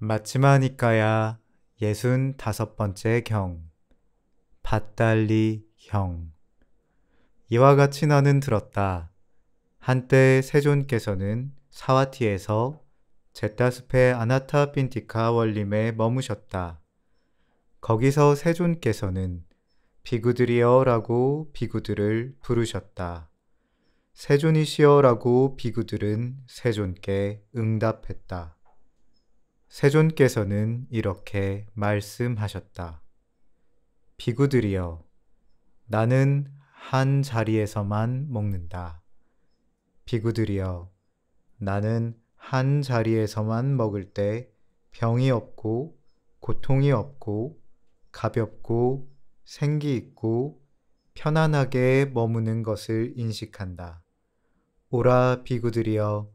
마치마니까야 65번째 경. 밧달리 형. 이와 같이 나는 들었다. 한때 세존께서는 사와티에서 제타스페 아나타 핀티카 원림에 머무셨다. 거기서 세존께서는 비구들이여 라고 비구들을 부르셨다. 세존이시여 라고 비구들은 세존께 응답했다. 세존께서는 이렇게 말씀하셨다. 비구들이여, 나는 한 자리에서만 먹는다. 비구들이여, 나는 한 자리에서만 먹을 때 병이 없고 고통이 없고 가볍고 생기 있고 편안하게 머무는 것을 인식한다. 오라 비구들이여,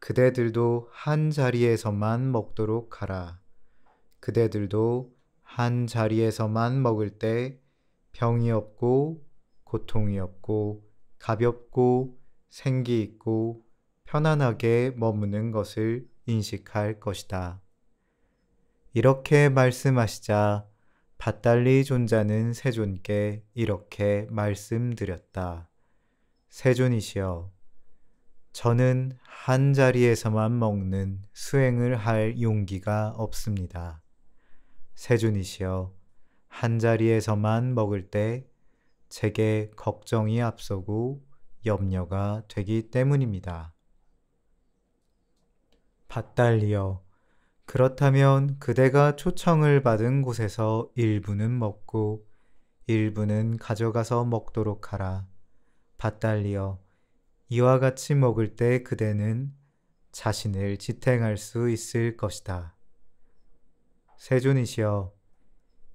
그대들도 한 자리에서만 먹도록 하라. 그대들도 한 자리에서만 먹을 때 병이 없고 고통이 없고 가볍고 생기 있고 편안하게 머무는 것을 인식할 것이다. 이렇게 말씀하시자 밧달리 존자는 세존께 이렇게 말씀드렸다. 세존이시여, 저는 한 자리에서만 먹는 수행을 할 용기가 없습니다. 세존이시여, 한 자리에서만 먹을 때 제게 걱정이 앞서고 염려가 되기 때문입니다. 밧달리여, 그렇다면 그대가 초청을 받은 곳에서 일부는 먹고 일부는 가져가서 먹도록 하라. 밧달리여, 이와 같이 먹을 때 그대는 자신을 지탱할 수 있을 것이다. 세존이시여,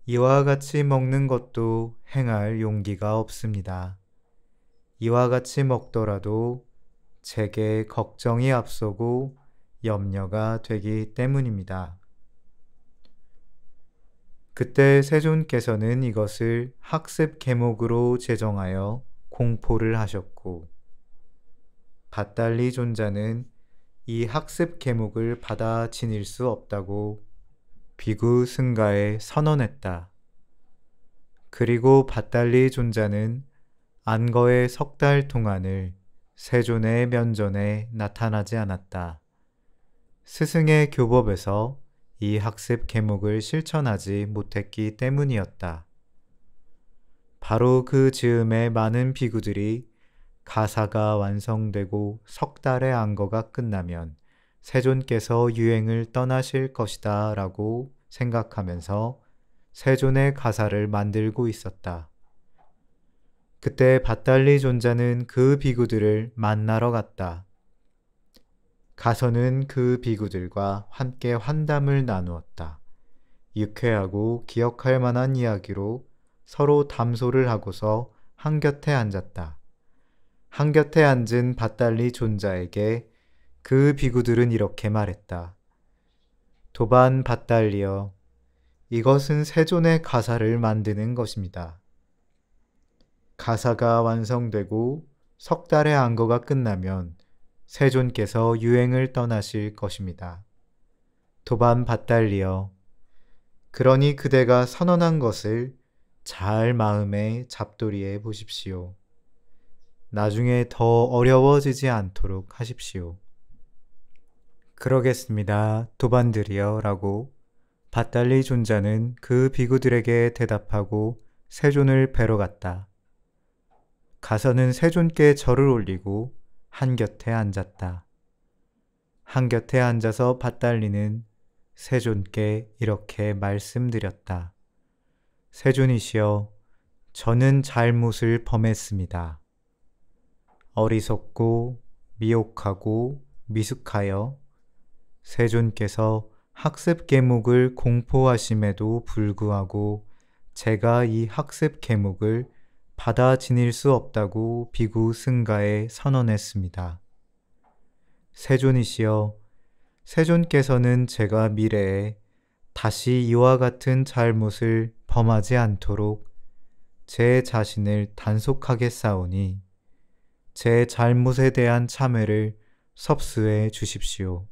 이와 같이 먹는 것도 행할 용기가 없습니다. 이와 같이 먹더라도 제게 걱정이 앞서고 염려가 되기 때문입니다. 그때 세존께서는 이것을 학습 계목으로 제정하여 공포를 하셨고, 밧달리 존자는 이 학습 계목을 받아 지닐 수 없다고 비구 승가에 선언했다. 그리고 밧달리 존자는 안거의 3달 동안을 세존의 면전에 나타나지 않았다. 스승의 교법에서 이 학습 계목을 실천하지 못했기 때문이었다. 바로 그 즈음에 많은 비구들이 가사가 완성되고 3달의 안거가 끝나면 세존께서 유행을 떠나실 것이다 라고 생각하면서 세존의 가사를 만들고 있었다. 그때 밧달리 존자는 그 비구들을 만나러 갔다. 가서는 그 비구들과 함께 환담을 나누었다. 유쾌하고 기억할 만한 이야기로 서로 담소를 하고서 한곁에 앉았다. 한곁에 앉은 밧달리 존자에게 그 비구들은 이렇게 말했다. 도반 밧달리여, 이것은 세존의 가사를 만드는 것입니다. 가사가 완성되고 3달의 안거가 끝나면 세존께서 유행을 떠나실 것입니다. 도반 밧달리여, 그러니 그대가 선언한 것을 잘 마음에 잡돌이해 보십시오. 나중에 더 어려워지지 않도록 하십시오. 그러겠습니다. 도반들이여 라고 밧달리 존자는 그 비구들에게 대답하고 세존을 뵈러 갔다. 가서는 세존께 절을 올리고 한곁에 앉았다. 한곁에 앉아서 밧달리는 세존께 이렇게 말씀드렸다. 세존이시여, 저는 잘못을 범했습니다. 어리석고 미혹하고 미숙하여 세존께서 학습 계목을 공포하심에도 불구하고 제가 이 학습 계목을 받아 지닐 수 없다고 비구 승가에 선언했습니다. 세존이시여, 세존께서는 제가 미래에 다시 이와 같은 잘못을 범하지 않도록 제 자신을 단속하겠사오니 제 잘못에 대한 참회를 섭수해 주십시오.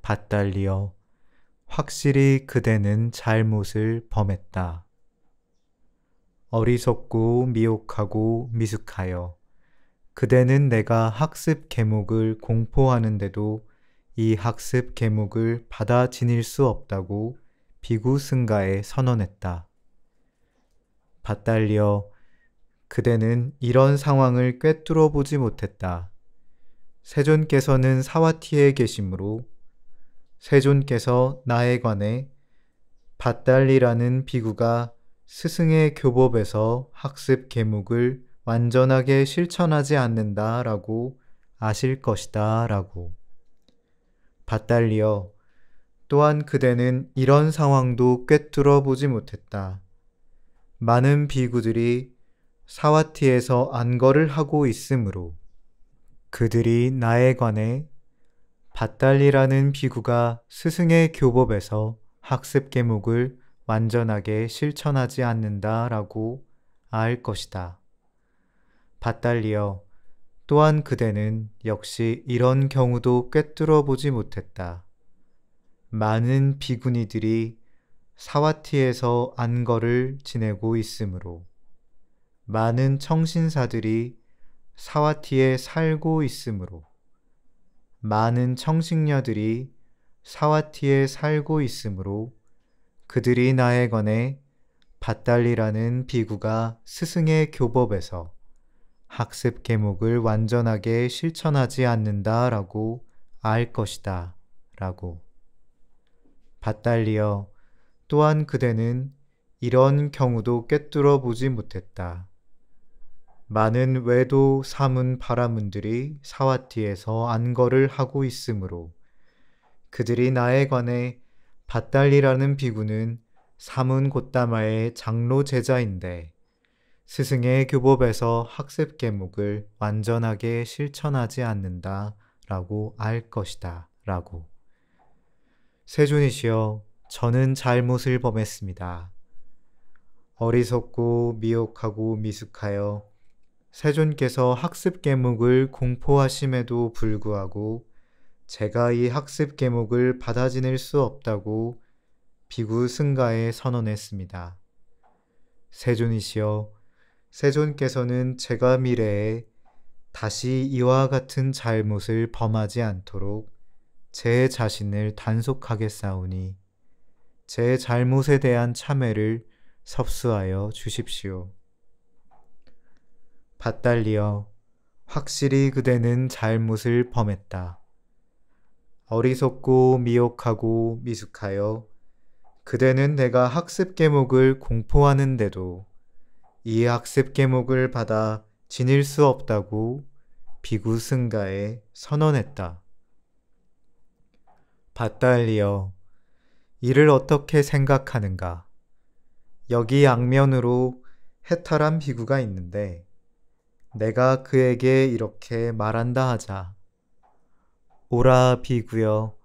밭달리여 확실히 그대는 잘못을 범했다. 어리석고 미혹하고 미숙하여 그대는 내가 학습 계목을 공포하는데도 이 학습 계목을 받아 지닐 수 없다고 비구승가에 선언했다. 밭달리여 그대는 이런 상황을 꿰뚫어 보지 못했다. 세존께서는 사와티에 계시므로 세존께서 나에 관해 밭달리라는 비구가 스승의 교법에서 학습 계목을 완전하게 실천하지 않는다 라고 아실 것이다 라고. 밭달리여 또한 그대는 이런 상황도 꿰뚫어 보지 못했다. 많은 비구들이 사와티에서 안거를 하고 있으므로 그들이 나에 관해 밭달리라는 비구가 스승의 교법에서 학습 계목을 완전하게 실천하지 않는다 라고 알 것이다. 밭달리여 또한 그대는 역시 이런 경우도 꿰뚫어 보지 못했다. 많은 비구니들이 사와티에서 안거를 지내고 있으므로 많은 청신사들이 사와티에 살고 있으므로 많은 청식녀들이 사와티에 살고 있으므로 그들이 나에 관해 밭달리라는 비구가 스승의 교법에서 학습 계목을 완전하게 실천하지 않는다 라고 알 것이다 라고. 밭달리여 또한 그대는 이런 경우도 꿰뚫어 보지 못했다. 많은 외도 사문 바라문들이 사와티에서 안거를 하고 있으므로 그들이 나에 관해 밭달리라는 비구는 사문 곧다마의 장로 제자인데 스승의 교법에서 학습 계목을 완전하게 실천하지 않는다 라고 알 것이다 라고. 세존이시여 저는 잘못을 범했습니다. 어리석고 미혹하고 미숙하여 세존께서 학습 계목을 공포하심에도 불구하고 제가 이 학습 계목을 받아 지낼 수 없다고 비구 승가에 선언했습니다. 세존이시여 세존께서는 제가 미래에 다시 이와 같은 잘못을 범하지 않도록 제 자신을 단속하겠사오니 제 잘못에 대한 참회를 섭수하여 주십시오. 밭달리여 확실히 그대는 잘못을 범했다. 어리석고 미혹하고 미숙하여 그대는 내가 학습 계목을 공포하는데도 이 학습 계목을 받아 지닐 수 없다고 비구 승가에 선언했다. 밭달리여 이를 어떻게 생각하는가? 여기 양면으로 해탈한 비구가 있는데 내가 그에게 이렇게 말한다 하자. 오라 비구여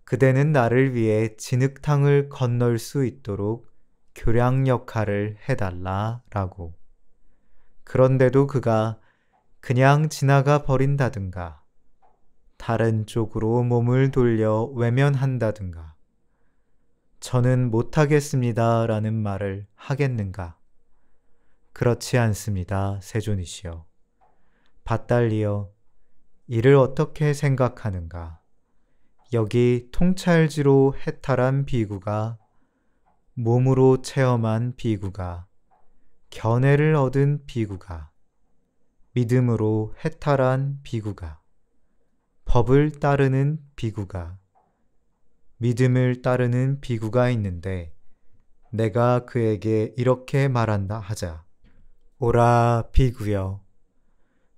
그대는 나를 위해 진흙탕을 건널 수 있도록 교량 역할을 해달라 라고. 그런데도 그가 그냥 지나가 버린다든가 다른 쪽으로 몸을 돌려 외면한다든가 저는 못하겠습니다 라는 말을 하겠는가? 그렇지 않습니다. 세존이시여. 밭달리여 이를 어떻게 생각하는가? 여기 통찰지로 해탈한 비구가 몸으로 체험한 비구가 견해를 얻은 비구가 믿음으로 해탈한 비구가 법을 따르는 비구가 믿음을 따르는 비구가 있는데 내가 그에게 이렇게 말한다 하자. 오라 비구여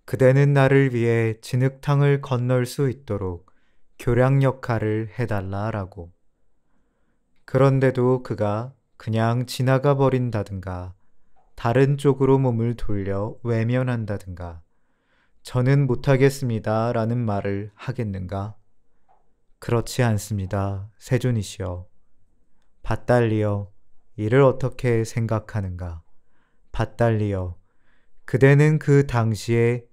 그대는 나를 위해 진흙탕을 건널 수 있도록 교량 역할을 해달라라고. 그런데도 그가 그냥 지나가 버린다든가 다른 쪽으로 몸을 돌려 외면한다든가 저는 못하겠습니다 라는 말을 하겠는가? 그렇지 않습니다. 세존이시여. 밭달리여 이를 어떻게 생각하는가? 밭달리여 그대는 그 당시에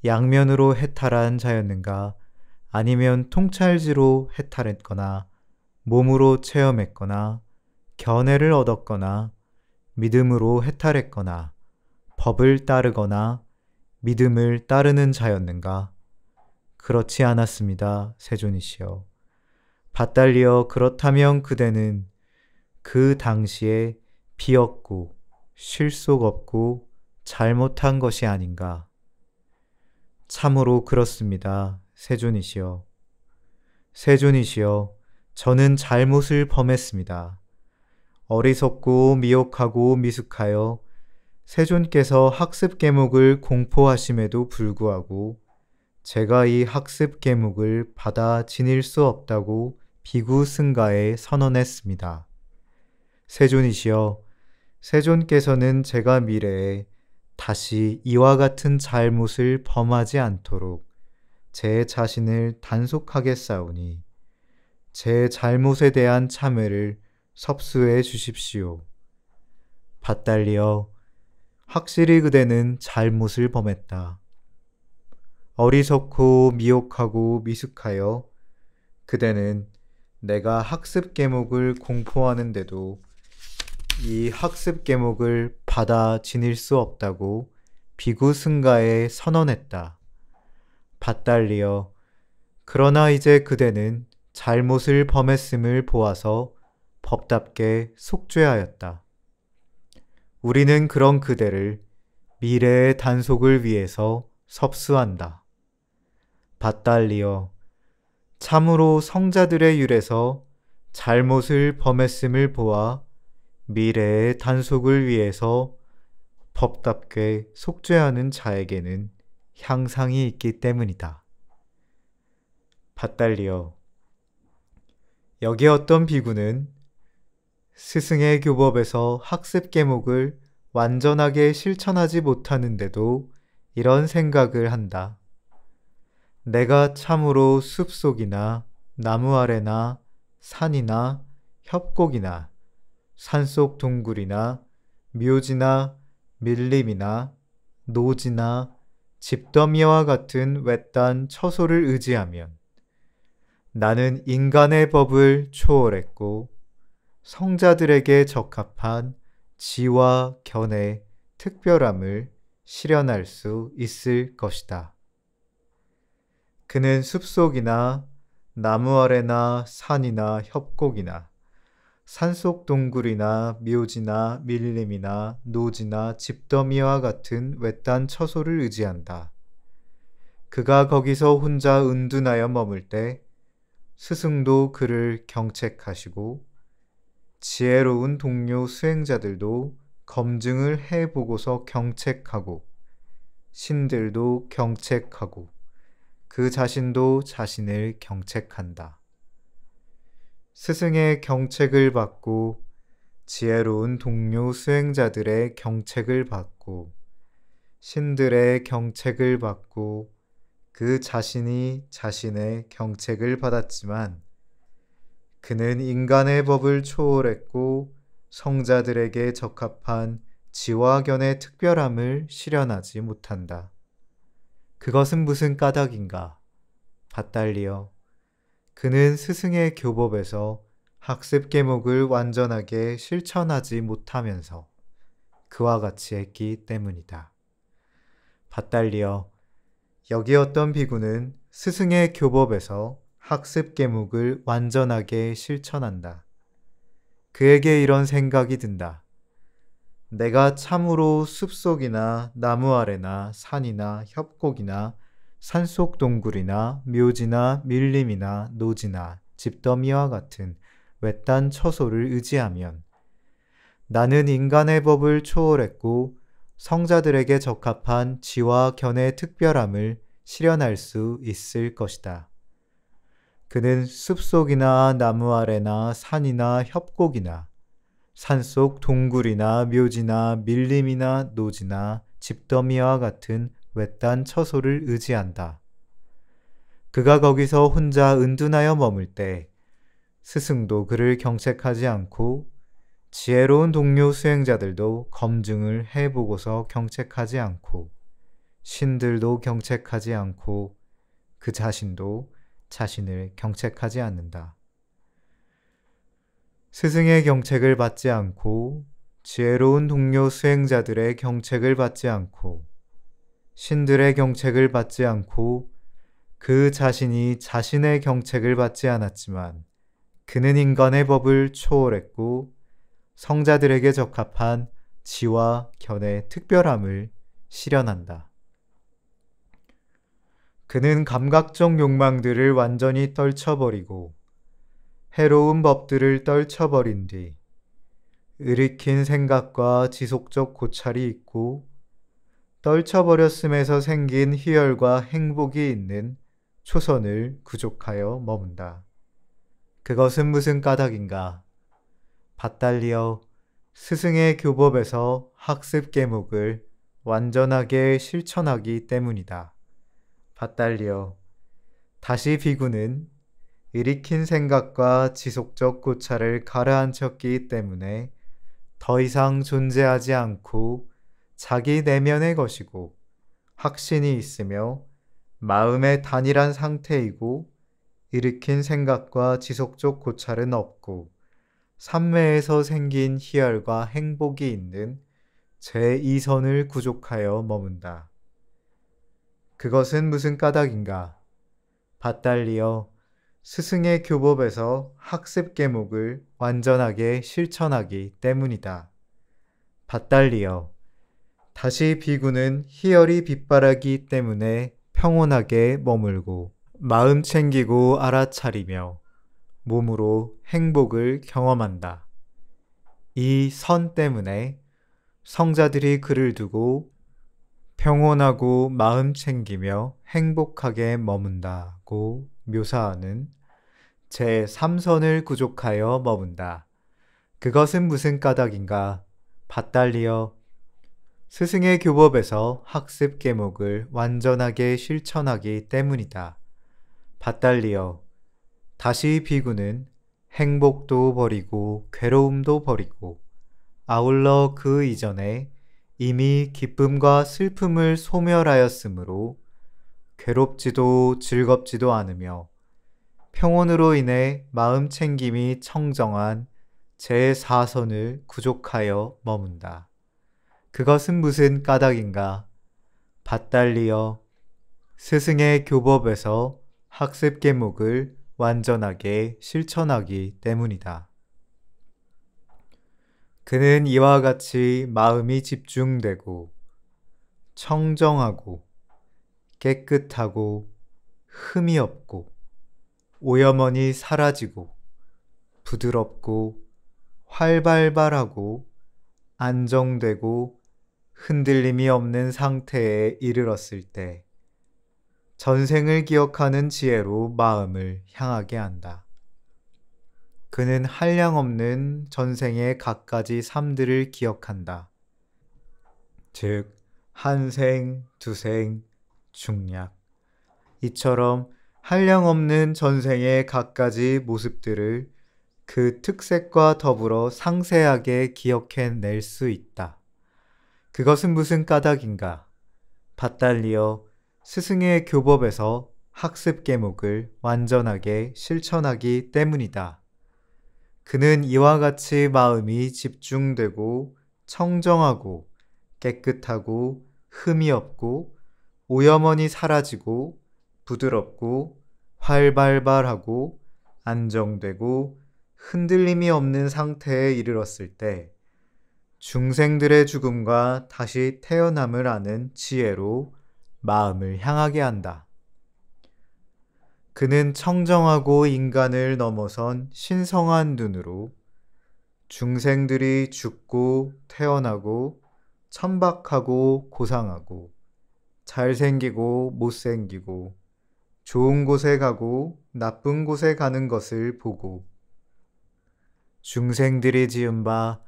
양면으로 해탈한 자였는가 아니면 통찰지로 해탈했거나 몸으로 체험했거나 견해를 얻었거나 믿음으로 해탈했거나 법을 따르거나 믿음을 따르는 자였는가? 그렇지 않았습니다, 세존이시여. 밭달리어 그렇다면 그대는 그 당시에 비었고 실속 없고 잘못한 것이 아닌가? 참으로 그렇습니다, 세존이시여. 세존이시여, 저는 잘못을 범했습니다. 어리석고 미혹하고 미숙하여 세존께서 학습 계목을 공포하심에도 불구하고 제가 이 학습 계목을 받아 지닐 수 없다고 비구승가에 선언했습니다. 세존이시여, 세존께서는 제가 미래에 다시 이와 같은 잘못을 범하지 않도록 제 자신을 단속하겠사오니 제 잘못에 대한 참회를 섭수해 주십시오. 밭달리어, 확실히 그대는 잘못을 범했다. 어리석고 미혹하고 미숙하여 그대는 내가 학습 계목을 공포하는데도 이 학습 계목을 받아 지닐 수 없다고 비구승가에 선언했다. 밭달리어, 그러나 이제 그대는 잘못을 범했음을 보아서 법답게 속죄하였다. 우리는 그런 그대를 미래의 단속을 위해서 섭수한다. 밭달리어, 참으로 성자들의 율에서 잘못을 범했음을 보아 미래의 단속을 위해서 법답게 속죄하는 자에게는 향상이 있기 때문이다. 밭달리어, 여기 어떤 비구는 스승의 교법에서 학습 계목을 완전하게 실천하지 못하는데도 이런 생각을 한다. 내가 참으로 숲속이나 나무 아래나 산이나 협곡이나 산속 동굴이나 묘지나 밀림이나 노지나 집더미와 같은 외딴 처소를 의지하면 나는 인간의 법을 초월했고 성자들에게 적합한 지와 견해, 특별함을 실현할 수 있을 것이다. 그는 숲속이나 나무 아래나 산이나 협곡이나 산속 동굴이나 묘지나 밀림이나 노지나 집더미와 같은 외딴 처소를 의지한다. 그가 거기서 혼자 은둔하여 머물 때 스승도 그를 경책하시고 지혜로운 동료 수행자들도 검증을 해보고서 경책하고 신들도 경책하고 그 자신도 자신을 경책한다. 스승의 경책을 받고 지혜로운 동료 수행자들의 경책을 받고 신들의 경책을 받고 그 자신이 자신의 경책을 받았지만 그는 인간의 법을 초월했고 성자들에게 적합한 지와 견의 특별함을 실현하지 못한다. 그것은 무슨 까닭인가? 밭달리어, 그는 스승의 교법에서 학습 계목을 완전하게 실천하지 못하면서 그와 같이 했기 때문이다. 밭달리어, 여기 어떤 비구는 스승의 교법에서 학습 계목을 완전하게 실천한다. 그에게 이런 생각이 든다. 내가 참으로 숲속이나 나무 아래나 산이나 협곡이나 산속 동굴이나 묘지나 밀림이나 노지나 집더미와 같은 외딴 처소를 의지하면 나는 인간의 법을 초월했고 성자들에게 적합한 지와 견의 특별함을 실현할 수 있을 것이다. 그는 숲속이나 나무 아래나 산이나 협곡이나 산속 동굴이나 묘지나 밀림이나 노지나 집더미와 같은 외딴 처소를 의지한다. 그가 거기서 혼자 은둔하여 머물 때 스승도 그를 경책하지 않고 지혜로운 동료 수행자들도 검증을 해보고서 경책하지 않고 신들도 경책하지 않고 그 자신도 자신을 경책하지 않는다. 스승의 경책을 받지 않고 지혜로운 동료 수행자들의 경책을 받지 않고 신들의 경책을 받지 않고 그 자신이 자신의 경책을 받지 않았지만 그는 인간의 법을 초월했고 성자들에게 적합한 지와 견의 특별함을 실현한다. 그는 감각적 욕망들을 완전히 떨쳐버리고 해로운 법들을 떨쳐버린 뒤 일으킨 생각과 지속적 고찰이 있고 떨쳐버렸음에서 생긴 희열과 행복이 있는 초선을 구족하여 머문다. 그것은 무슨 까닭인가? 밭달리어 스승의 교법에서 학습 계목을 완전하게 실천하기 때문이다. 밭달리어 다시 비구는 일으킨 생각과 지속적 고찰을 가라앉혔기 때문에 더 이상 존재하지 않고 자기 내면의 것이고 확신이 있으며 마음의 단일한 상태이고 일으킨 생각과 지속적 고찰은 없고 삼매에서 생긴 희열과 행복이 있는 제2선을 구족하여 머문다. 그것은 무슨 까닭인가? 밭달리어 스승의 교법에서 학습 계목을 완전하게 실천하기 때문이다. 밭달리어 다시 비구는 희열이 빛바라기 때문에 평온하게 머물고 마음 챙기고 알아차리며 몸으로 행복을 경험한다. 이 선 때문에 성자들이 그를 두고 평온하고 마음 챙기며 행복하게 머문다고 묘사하는 제3선을 구족하여 머문다. 그것은 무슨 까닭인가? 밭달리어 스승의 교법에서 학습 계목을 완전하게 실천하기 때문이다. 밭달리어 다시 비구는 행복도 버리고 괴로움도 버리고 아울러 그 이전에 이미 기쁨과 슬픔을 소멸하였으므로 괴롭지도 즐겁지도 않으며 평온으로 인해 마음 챙김이 청정한 제4선을 구족하여 머문다. 그것은 무슨 까닭인가? 밭달리어 스승의 교법에서 학습 계목을 완전하게 실천하기 때문이다. 그는 이와 같이 마음이 집중되고 청정하고 깨끗하고 흠이 없고 오염원이 사라지고 부드럽고 활발하고 안정되고 흔들림이 없는 상태에 이르렀을 때 전생을 기억하는 지혜로 마음을 향하게 한다. 그는 한량없는 전생의 갖가지 삶들을 기억한다. 즉 한생, 두생, 중략 이처럼 한량없는 전생의 갖가지 모습들을 그 특색과 더불어 상세하게 기억해낼 수 있다. 그것은 무슨 까닭인가? 밭달리어 스승의 교법에서 학습 계목을 완전하게 실천하기 때문이다. 그는 이와 같이 마음이 집중되고 청정하고 깨끗하고 흠이 없고 오염원이 사라지고 부드럽고 활발하고 안정되고 흔들림이 없는 상태에 이르렀을 때 중생들의 죽음과 다시 태어남을 아는 지혜로 마음을 향하게 한다. 그는 청정하고 인간을 넘어선 신성한 눈으로 중생들이 죽고 태어나고 천박하고 고상하고 잘생기고 못생기고 좋은 곳에 가고 나쁜 곳에 가는 것을 보고 중생들이 지은 바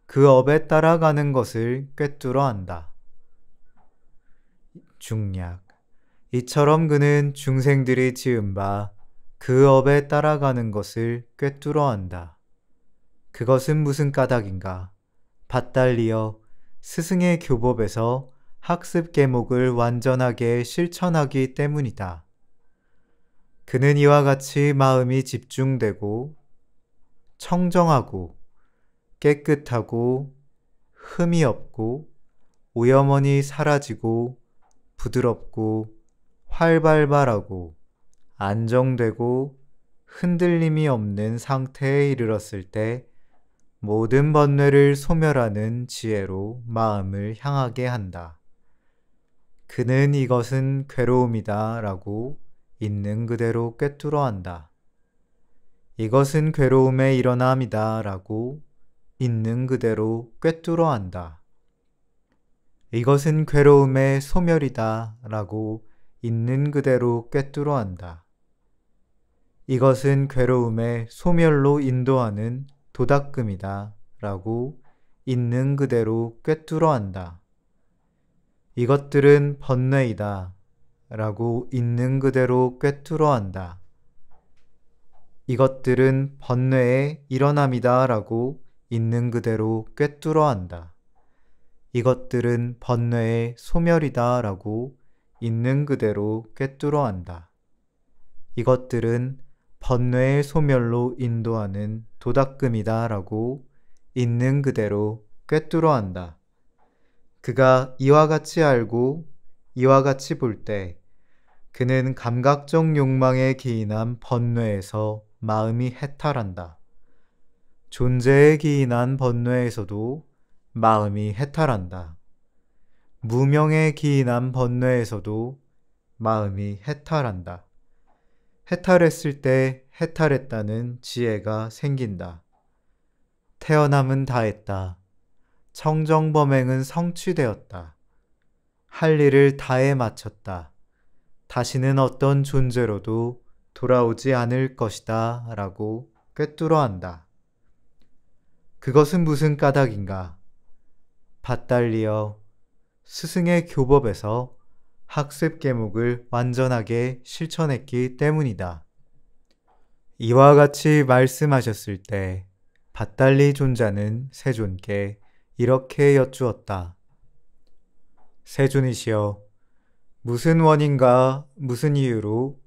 그 업에 따라가는 것을 꿰뚫어 안다. 중략 이처럼 그는 중생들이 지은 바 그 업에 따라가는 것을 꿰뚫어 안다. 그것은 무슨 까닭인가? 밭달리어 스승의 교법에서 학습 계목을 완전하게 실천하기 때문이다. 그는 이와 같이 마음이 집중되고 청정하고 깨끗하고 흠이 없고 오염원이 사라지고 부드럽고 활발하고 안정되고 흔들림이 없는 상태에 이르렀을 때 모든 번뇌를 소멸하는 지혜로 마음을 향하게 한다. 그는 이것은 괴로움이다 라고 있는 그대로 꿰뚫어 한다. 이것은 괴로움의 일어남이다 라고 있는 그대로 꿰뚫어 한다. 이것은 괴로움의 소멸이다 라고 있는 그대로 꿰뚫어 한다. 이것은 괴로움의 소멸로 인도하는 도닦음이다 라고 있는 그대로 꿰뚫어 한다. 이것들은 번뇌이다 라고 있는 그대로 꿰뚫어 한다. 이것들은 번뇌의 일어남이다 라고 있는 그대로 꿰뚫어 한다. 이것들은 번뇌의 소멸이다 라고 있는 그대로 꿰뚫어 한다. 이것들은 번뇌의 소멸로 인도하는 도닦음이다 라고 있는 그대로 꿰뚫어 한다. 그가 이와 같이 알고 이와 같이 볼 때 그는 감각적 욕망에 기인한 번뇌에서 마음이 해탈한다. 존재에 기인한 번뇌에서도 마음이 해탈한다. 무명에 기인한 번뇌에서도 마음이 해탈한다. 해탈했을 때 해탈했다는 지혜가 생긴다. 태어남은 다했다. 청정범행은 성취되었다. 할 일을 다해 마쳤다. 다시는 어떤 존재로도 돌아오지 않을 것이다 라고 꿰뚫어 한다. 그것은 무슨 까닭인가? 밭달리어 스승의 교법에서 학습 계목을 완전하게 실천했기 때문이다. 이와 같이 말씀하셨을 때 밭달리 존자는 세존께 이렇게 여쭈었다. 세존이시여, 무슨 원인과 무슨 이유로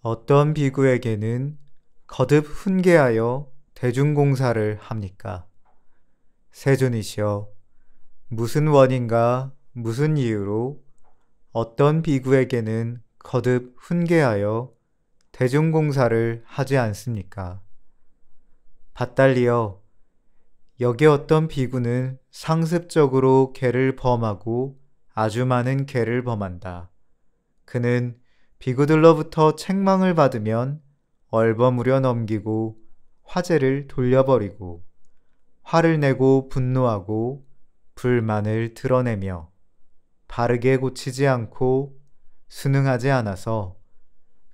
어떤 비구에게는 거듭 훈계하여 대중공사를 합니까? 세존이시여, 무슨 원인과 무슨 이유로 어떤 비구에게는 거듭 훈계하여 대중공사를 하지 않습니까? 밭달리어, 여기 어떤 비구는 상습적으로 계를 범하고 아주 많은 계를 범한다. 그는 비구들로부터 책망을 받으면 얼버무려 넘기고 화제를 돌려버리고 화를 내고 분노하고 불만을 드러내며 바르게 고치지 않고 순응하지 않아서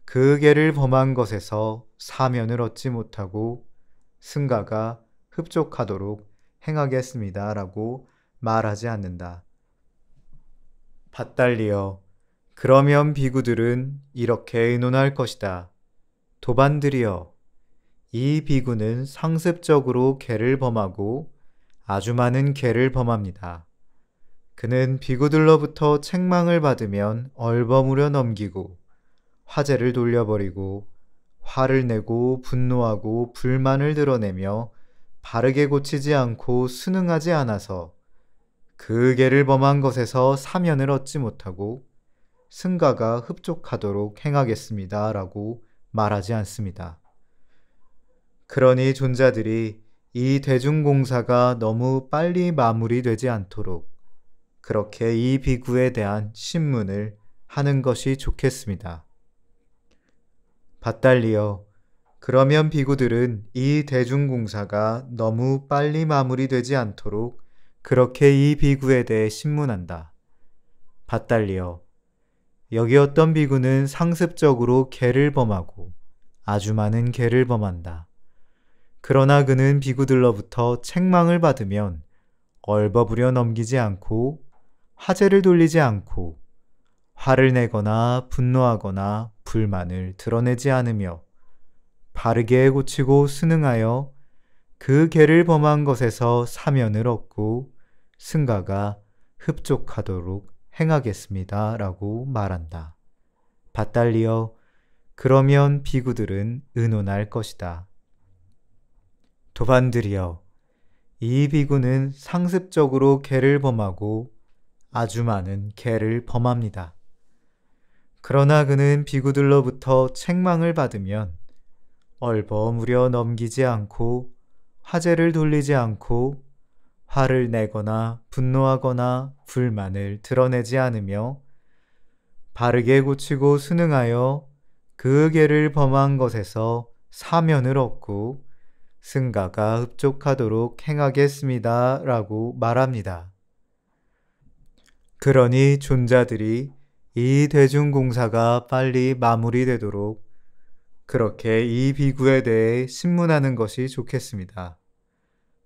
그 계를 범한 것에서 사면을 얻지 못하고 승가가 흡족하도록 행하겠습니다 라고 말하지 않는다. 밭달리어, 그러면 비구들은 이렇게 의논할 것이다. 도반들이여, 이 비구는 상습적으로 계를 범하고 아주 많은 계를 범합니다. 그는 비구들로부터 책망을 받으면 얼버무려 넘기고 화제를 돌려버리고 화를 내고 분노하고 불만을 드러내며 바르게 고치지 않고 순응하지 않아서 그 계를 범한 것에서 사면을 얻지 못하고 승가가 흡족하도록 행하겠습니다 라고 말하지 않습니다. 그러니 존자들이 이 대중공사가 너무 빨리 마무리되지 않도록 그렇게 이 비구에 대한 신문을 하는 것이 좋겠습니다. 밭달리어, 그러면 비구들은 이 대중공사가 너무 빨리 마무리되지 않도록 그렇게 이 비구에 대해 신문한다. 밭달리어, 여기 어떤 비구는 상습적으로 계를 범하고 아주 많은 계를 범한다. 그러나 그는 비구들로부터 책망을 받으면 얼버무려 넘기지 않고 화제를 돌리지 않고 화를 내거나 분노하거나 불만을 드러내지 않으며 바르게 고치고 순응하여 그 계를 범한 것에서 사면을 얻고 승가가 흡족하도록 행하겠습니다 라고 말한다. 밭달리어, 그러면 비구들은 의논할 것이다. 도반들이여, 이 비구는 상습적으로 계를 범하고 아주 많은 계를 범합니다. 그러나 그는 비구들로부터 책망을 받으면 얼버무려 넘기지 않고 화제를 돌리지 않고 화를 내거나 분노하거나 불만을 드러내지 않으며 바르게 고치고 순응하여 그 계를 범한 것에서 사면을 얻고 승가가 흡족하도록 행하겠습니다. 라고 말합니다. 그러니 존자들이 이 대중공사가 빨리 마무리되도록 그렇게 이 비구에 대해 신문하는 것이 좋겠습니다.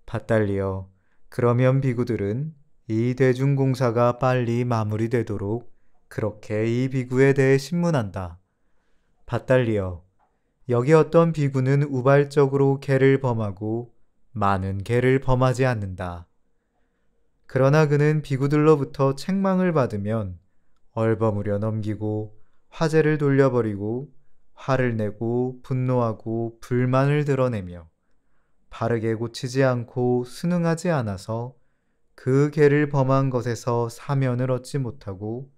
밭달리여, 그러면 비구들은 이 대중공사가 빨리 마무리되도록 그렇게 이 비구에 대해 신문한다. 밭달리여, 여기 어떤 비구는 우발적으로 계를 범하고 많은 계를 범하지 않는다. 그러나 그는 비구들로부터 책망을 받으면 얼버무려 넘기고 화제를 돌려버리고 화를 내고 분노하고 불만을 드러내며 바르게 고치지 않고 순응하지 않아서 그 계를 범한 것에서 사면을 얻지 못하고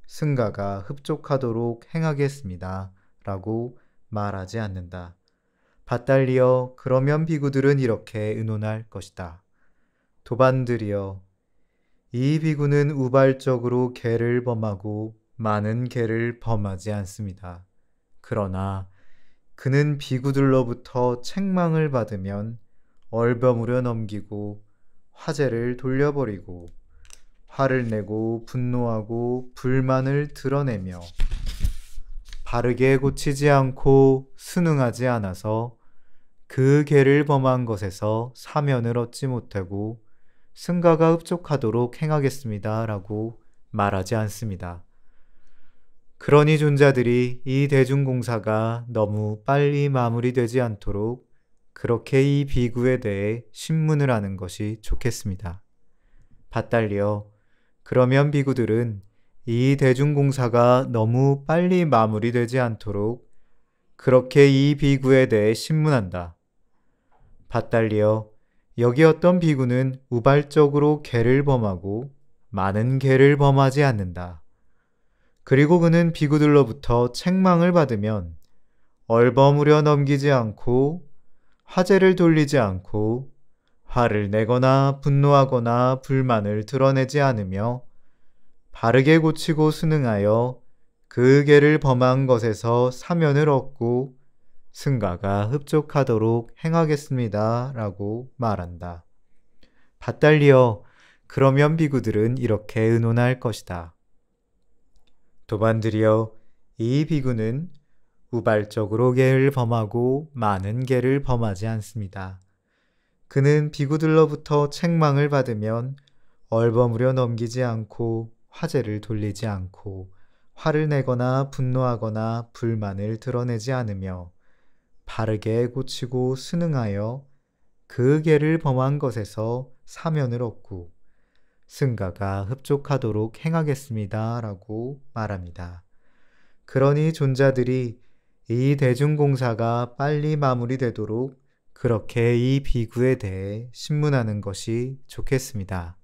승가가 흡족하도록 행하겠습니다. 라고 말하지 않는다. 밭달리여, 그러면 비구들은 이렇게 의논할 것이다. 도반들이여, 이 비구는 우발적으로 계를 범하고 많은 계를 범하지 않습니다. 그러나 그는 비구들로부터 책망을 받으면 얼버무려 넘기고 화제를 돌려버리고 화를 내고 분노하고 불만을 드러내며 바르게 고치지 않고 순응하지 않아서 그 계를 범한 것에서 사면을 얻지 못하고 승가가 흡족하도록 행하겠습니다. 라고 말하지 않습니다. 그러니 존자들이 이 대중공사가 너무 빨리 마무리되지 않도록 그렇게 이 비구에 대해 신문을 하는 것이 좋겠습니다. 밭달리여, 그러면 비구들은 이 대중공사가 너무 빨리 마무리되지 않도록 그렇게 이 비구에 대해 신문한다. 밭달리여, 여기 어떤 비구는 우발적으로 계를 범하고 많은 계를 범하지 않는다. 그리고 그는 비구들로부터 책망을 받으면 얼버무려 넘기지 않고 화제를 돌리지 않고 화를 내거나 분노하거나 불만을 드러내지 않으며 바르게 고치고 순응하여 그 계를 범한 것에서 사면을 얻고 승가가 흡족하도록 행하겠습니다. 라고 말한다. 밭달리여, 그러면 비구들은 이렇게 의논할 것이다. 도반들이여, 이 비구는 우발적으로 계를 범하고 많은 계를 범하지 않습니다. 그는 비구들로부터 책망을 받으면 얼버무려 넘기지 않고 화제를 돌리지 않고 화를 내거나 분노하거나 불만을 드러내지 않으며 바르게 고치고 순응하여 그 계를 범한 것에서 사면을 얻고 승가가 흡족하도록 행하겠습니다. 라고 말합니다. 그러니 존자들이 이 대중공사가 빨리 마무리되도록 그렇게 이 비구에 대해 신문하는 것이 좋겠습니다.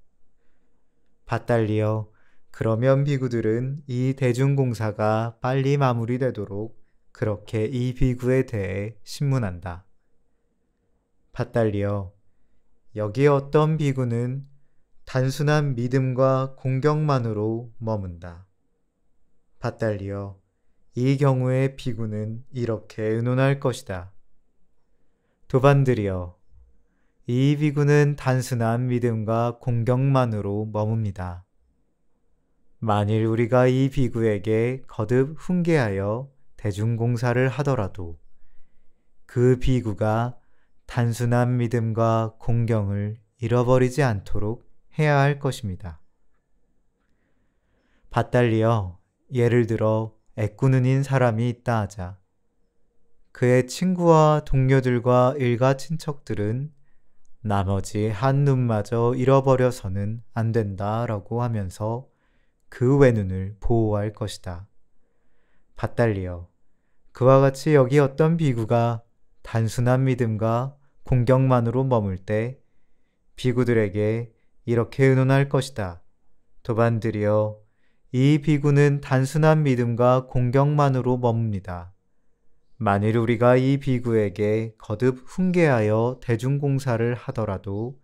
밭달리여, 그러면 비구들은 이 대중공사가 빨리 마무리되도록 그렇게 이 비구에 대해 신문한다. 밭달리여, 여기 어떤 비구는 단순한 믿음과 공경만으로 머문다. 밭달리여, 이 경우에 비구는 이렇게 의논할 것이다. 도반들이여, 이 비구는 단순한 믿음과 공경만으로 머뭅니다. 만일 우리가 이 비구에게 거듭 훈계하여 대중공사를 하더라도 그 비구가 단순한 믿음과 공경을 잃어버리지 않도록 해야 할 것입니다. 밭달리여, 예를 들어 애꾸눈인 사람이 있다 하자. 그의 친구와 동료들과 일가 친척들은 나머지 한 눈마저 잃어버려서는 안 된다 라고 하면서 그 외눈을 보호할 것이다. 밭달리여, 그와 같이 여기 어떤 비구가 단순한 믿음과 공경만으로 머물 때 비구들에게 이렇게 의논할 것이다. 도반들이여, 이 비구는 단순한 믿음과 공경만으로 머뭅니다. 만일 우리가 이 비구에게 거듭 훈계하여 대중공사를 하더라도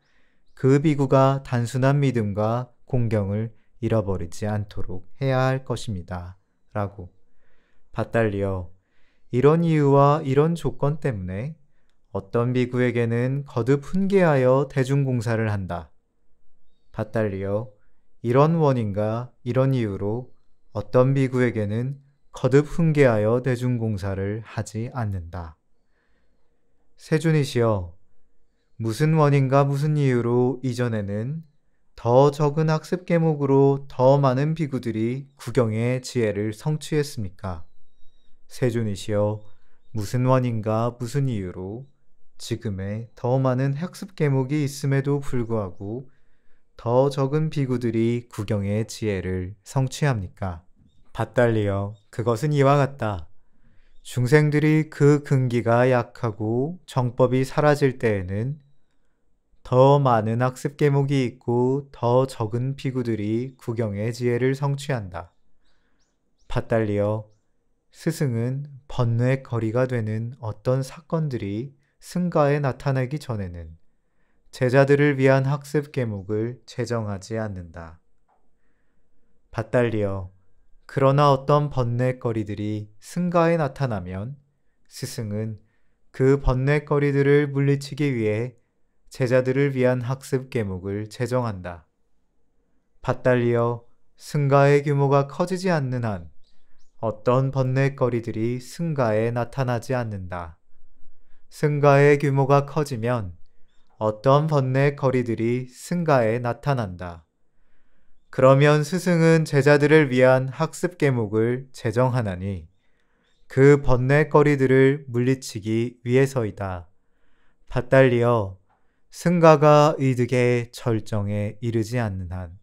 그 비구가 단순한 믿음과 공경을 잃어버리지 않도록 해야 할 것입니다. 라고. 밧달리여, 이런 이유와 이런 조건 때문에 어떤 비구에게는 거듭 훈계하여 대중공사를 한다. 밧달리여, 이런 원인과 이런 이유로 어떤 비구에게는 거듭 훈계하여 대중공사를 하지 않는다. 세존이시여, 무슨 원인과 무슨 이유로 이전에는 더 적은 학습 계목으로 더 많은 비구들이 구경의 지혜를 성취했습니까? 세존이시여, 무슨 원인과 무슨 이유로 지금의 더 많은 학습 계목이 있음에도 불구하고 더 적은 비구들이 구경의 지혜를 성취합니까? 밧달리여, 그것은 이와 같다. 중생들이 그 근기가 약하고 정법이 사라질 때에는 더 많은 학습 계목이 있고 더 적은 비구들이 구경의 지혜를 성취한다. 밧달리여, 스승은 번뇌의 거리가 되는 어떤 사건들이 승가에 나타나기 전에는 제자들을 위한 학습 계목을 제정하지 않는다. 밧달리여, 그러나 어떤 번뇌거리들이 승가에 나타나면 스승은 그 번뇌거리들을 물리치기 위해 제자들을 위한 학습 계목을 제정한다. 밧달리여, 승가의 규모가 커지지 않는 한 어떤 번뇌거리들이 승가에 나타나지 않는다. 승가의 규모가 커지면 어떤 번뇌거리들이 승가에 나타난다. 그러면 스승은 제자들을 위한 학습 계목을 제정하나니 그 번뇌거리들을 물리치기 위해서이다. 밧달리여, 승가가 의득의 절정에 이르지 않는 한,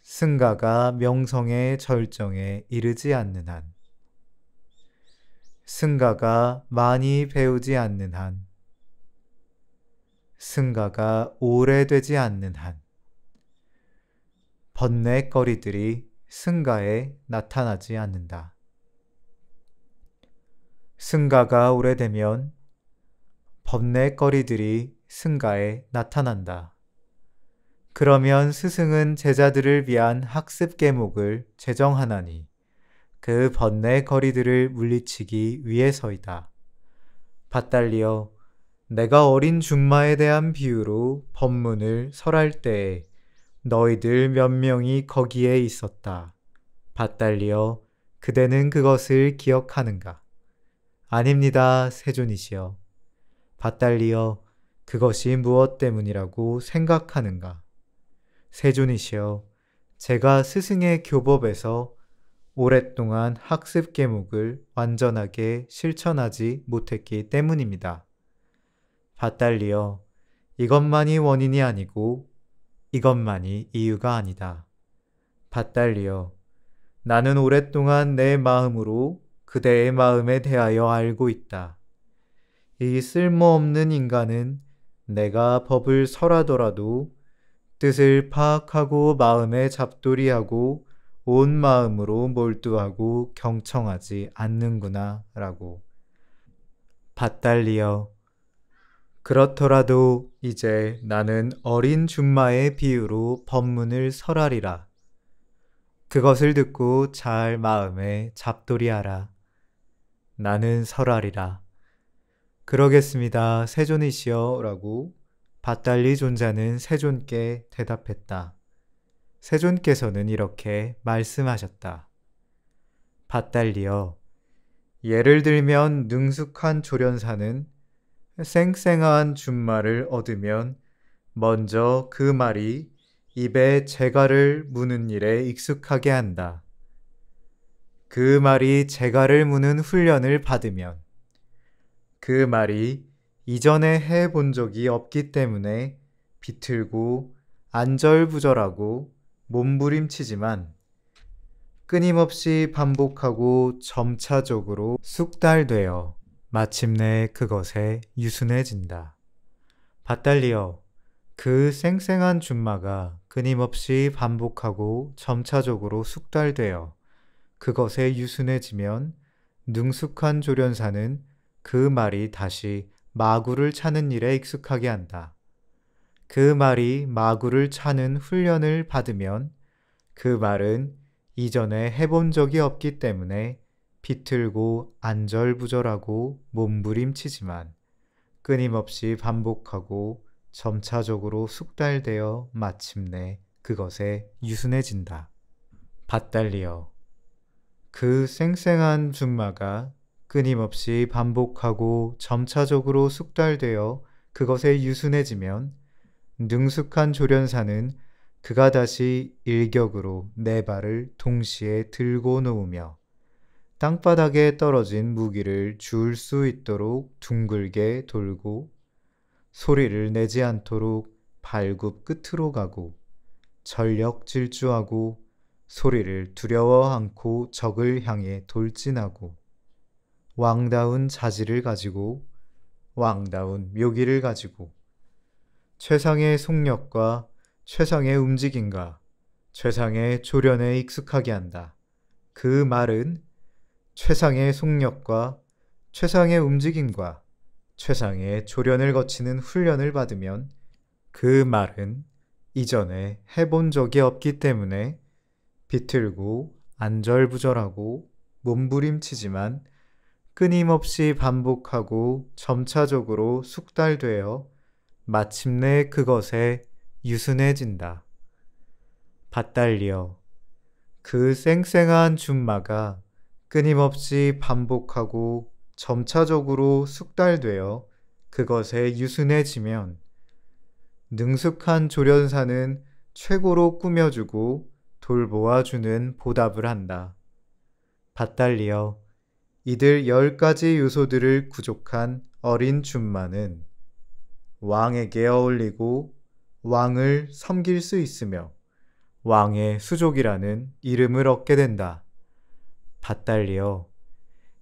승가가 명성의 절정에 이르지 않는 한, 승가가 많이 배우지 않는 한, 승가가 오래되지 않는 한, 번뇌거리들이 승가에 나타나지 않는다. 승가가 오래되면 번뇌거리들이 승가에 나타난다. 그러면 스승은 제자들을 위한 학습 계목을 제정하나니 그 번뇌거리들을 물리치기 위해서이다. 밧달리여, 내가 어린 줌마에 대한 비유로 법문을 설할 때에 너희들 몇 명이 거기에 있었다. 밧달리여, 그대는 그것을 기억하는가? 아닙니다, 세존이시여. 밧달리여, 그것이 무엇 때문이라고 생각하는가? 세존이시여, 제가 스승의 교법에서 오랫동안 학습 계목을 완전하게 실천하지 못했기 때문입니다. 밧달리여, 이것만이 원인이 아니고 이것만이 이유가 아니다. 밧달리여, 나는 오랫동안 내 마음으로 그대의 마음에 대하여 알고 있다. 이 쓸모없는 인간은 내가 법을 설하더라도 뜻을 파악하고 마음에 잡돌이하고 온 마음으로 몰두하고 경청하지 않는구나 라고. 밧달리여, 그렇더라도 이제 나는 어린 줌마의 비유로 법문을 설하리라. 그것을 듣고 잘 마음에 잡돌이하라. 나는 설하리라. 그러겠습니다, 세존이시여 라고 밧달리 존자는 세존께 대답했다. 세존께서는 이렇게 말씀하셨다. 밧달리여, 예를 들면 능숙한 조련사는 쌩쌩한 줌마를 얻으면 먼저 그 말이 입에 재갈을 무는 일에 익숙하게 한다. 그 말이 재갈을 무는 훈련을 받으면 그 말이 이전에 해본 적이 없기 때문에 비틀고 안절부절하고 몸부림치지만 끊임없이 반복하고 점차적으로 숙달되어 마침내 그것에 유순해진다. 밭달리여, 그 쌩쌩한 준마가 끊임없이 반복하고 점차적으로 숙달되어 그것에 유순해지면 능숙한 조련사는 그 말이 다시 마구를 차는 일에 익숙하게 한다. 그 말이 마구를 차는 훈련을 받으면 그 말은 이전에 해본 적이 없기 때문에 비틀고 안절부절하고 몸부림치지만 끊임없이 반복하고 점차적으로 숙달되어 마침내 그것에 유순해진다. 밭달리여, 그 쌩쌩한 준마가 끊임없이 반복하고 점차적으로 숙달되어 그것에 유순해지면 능숙한 조련사는 그가 다시 일격으로 네 발을 동시에 들고 놓으며 땅바닥에 떨어진 무기를 주울 수 있도록 둥글게 돌고 소리를 내지 않도록 발굽 끝으로 가고 전력 질주하고 소리를 두려워 않고 적을 향해 돌진하고 왕다운 자질을 가지고 왕다운 묘기를 가지고 최상의 속력과 최상의 움직임과 최상의 조련에 익숙하게 한다. 그 말은 최상의 속력과 최상의 움직임과 최상의 조련을 거치는 훈련을 받으면 그 말은 이전에 해본 적이 없기 때문에 비틀고 안절부절하고 몸부림치지만 끊임없이 반복하고 점차적으로 숙달되어 마침내 그것에 유순해진다. 밭달리여, 그 쌩쌩한 준마가 끊임없이 반복하고 점차적으로 숙달되어 그것에 유순해지면 능숙한 조련사는 최고로 꾸며주고 돌보아주는 보답을 한다. 밭달리여, 이들 10가지 요소들을 구족한 어린 준마는 왕에게 어울리고 왕을 섬길 수 있으며 왕의 수족이라는 이름을 얻게 된다. 밭달리여,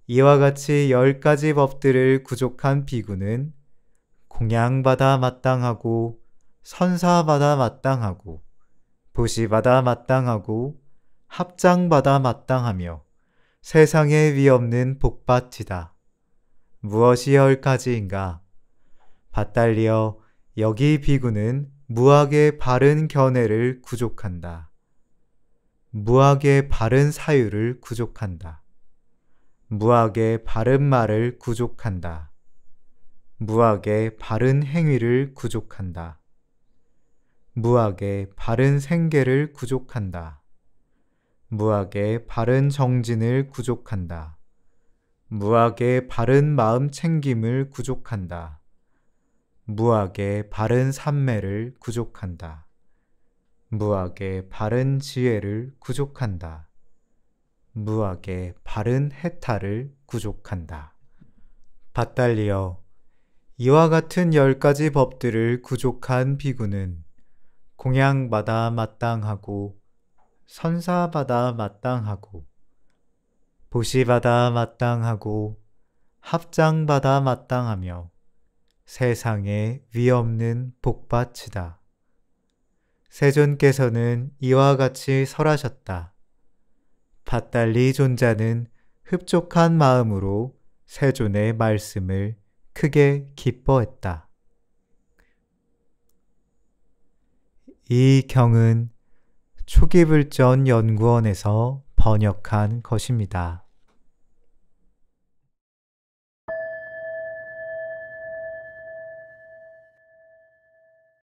이와 같이 10가지 법들을 구족한 비구는 공양받아 마땅하고 선사받아 마땅하고 보시받아 마땅하고 합장받아 마땅하며 세상에 위없는 복받치다. 무엇이 10가지인가? 밭달리여, 여기 비구는 무학의 바른 견해를 구족한다. 무학의 바른 사유를 구족한다. 무학의 바른 말을 구족한다. 무학의 바른 행위를 구족한다. 무학의 바른 생계를 구족한다. 무학의 바른 정진을 구족한다. 무학의 바른 마음 챙김을 구족한다. 무학의 바른 삼매를 구족한다. 무학의 바른 지혜를 구족한다. 무학의 바른 해탈을 구족한다. 밭달리여, 이와 같은 10가지 법들을 구족한 비구는 공양받아 마땅하고 선사받아 마땅하고 보시받아 마땅하고 합장받아 마땅하며 세상에 위없는 복받치다. 세존께서는 이와 같이 설하셨다. 밭달리 존자는 흡족한 마음으로 세존의 말씀을 크게 기뻐했다. 이 경은 초기불전 연구원에서 번역한 것입니다.